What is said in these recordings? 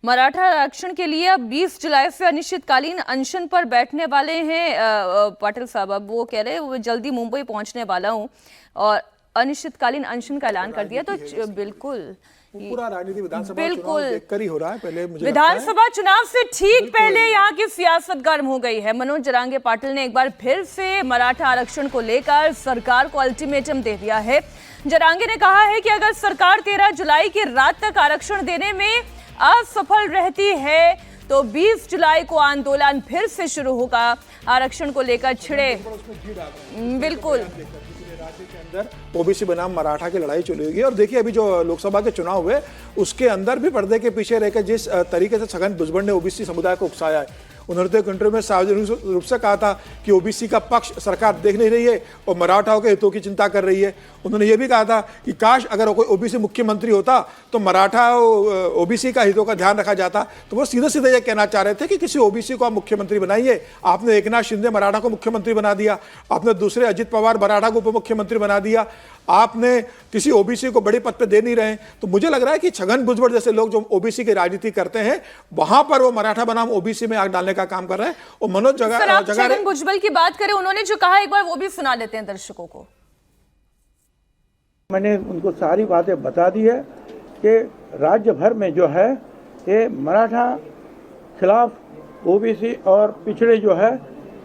मराठा आरक्षण के लिए अब 20 जुलाई से अनिश्चितकालीन अनशन पर बैठने वाले हैं पाटिल साहब। अब वो कह रहे हैं वो जल्दी मुंबई पहुंचने वाला हूं और अनिश्चितकालीन अनशन का ऐलान कर दिया। तो बिल्कुल पूरा राजनीति विधानसभा चुनाव देखकर ही हो रहा है। पहले मुझे विधानसभा चुनाव से ठीक पहले यहाँ की सियासत गर्म हो गई है। मनोज जरांगे पाटिल ने एक बार फिर से मराठा आरक्षण को लेकर सरकार को अल्टीमेटम दे दिया है। जरांगे ने कहा है कि अगर सरकार 13 जुलाई की रात तक आरक्षण देने में असफल रहती है तो 20 जुलाई को आंदोलन फिर से शुरू होगा। आरक्षण को लेकर छिड़े बिल्कुल राज्य के अंदर ओबीसी बनाम मराठा की लड़ाई चलेगी। और देखिए अभी जो लोकसभा के चुनाव हुए उसके अंदर भी पर्दे के पीछे रहकर जिस तरीके से छगन भुजबल ने ओबीसी समुदाय को उकसाया है, उन्होंने तो एक इंटरव्यू में सार्वजनिक रूप से कहा था कि ओबीसी का पक्ष सरकार देख नहीं रही है और मराठाओं के हितों की चिंता कर रही है। उन्होंने ये भी कहा था कि काश अगर कोई ओबीसी मुख्यमंत्री होता तो मराठा ओबीसी का हितों का ध्यान रखा जाता। तो वो सीधे सीधे ये कहना चाह रहे थे कि किसी ओबीसी को आप मुख्यमंत्री बनाइए। आपने एकनाथ शिंदे मराठा को मुख्यमंत्री बना दिया, आपने दूसरे अजित पवार मराठा को उप मुख्यमंत्री बना दिया, आपने किसी ओबीसी को बड़े पद पे दे नहीं रहे। तो मुझे लग रहा है कि छगन भुजबल जैसे लोग जो ओबीसी की राजनीति करते हैं वहां पर वो मराठा बनाम ओबीसी में आग डालने का काम कर रहे हैं। और मनोज छगन भुजबल की बात करें, उन्होंने जो कहा एक बार वो भी सुना लेते हैं दर्शकों को। मैंने उनको सारी बातें बता दी है कि राज्य भर में जो है ये मराठा खिलाफ ओबीसी और पिछड़े जो है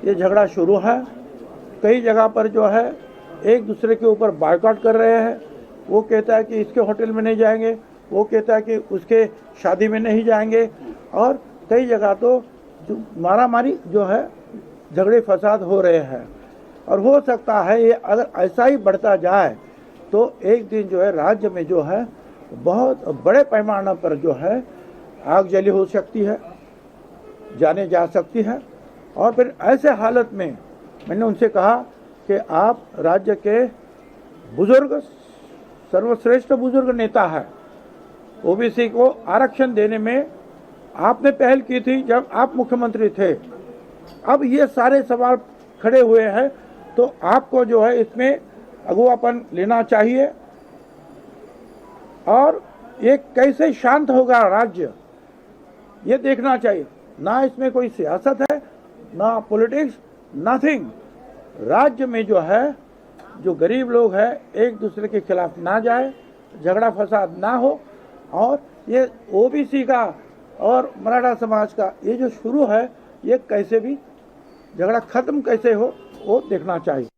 ये झगड़ा शुरू है। कई जगह पर जो है एक दूसरे के ऊपर बायकॉट कर रहे हैं। वो कहता है कि इसके होटल में नहीं जाएंगे, वो कहता है कि उसके शादी में नहीं जाएंगे, और कई जगह तो मारामारी जो है झगड़े फसाद हो रहे हैं। और हो सकता है ये अगर ऐसा ही बढ़ता जाए तो एक दिन जो है राज्य में जो है बहुत बड़े पैमाने पर जो है आगजनी हो सकती है, जाने जा सकती है। और फिर ऐसे हालत में मैंने उनसे कहा कि आप राज्य के बुजुर्ग, सर्वश्रेष्ठ बुजुर्ग नेता है, ओबीसी को आरक्षण देने में आपने पहल की थी जब आप मुख्यमंत्री थे। अब ये सारे सवाल खड़े हुए हैं तो आपको जो है इसमें अगुवापन लेना चाहिए। और ये कैसे शांत होगा राज्य, ये देखना चाहिए। ना इसमें कोई सियासत है, ना पॉलिटिक्स, नथिंग। राज्य में जो है जो गरीब लोग हैं एक दूसरे के खिलाफ ना जाए, झगड़ा फसाद ना हो, और ये ओबीसी का और मराठा समाज का ये जो शुरू है ये कैसे भी झगड़ा खत्म कैसे हो वो देखना चाहिए।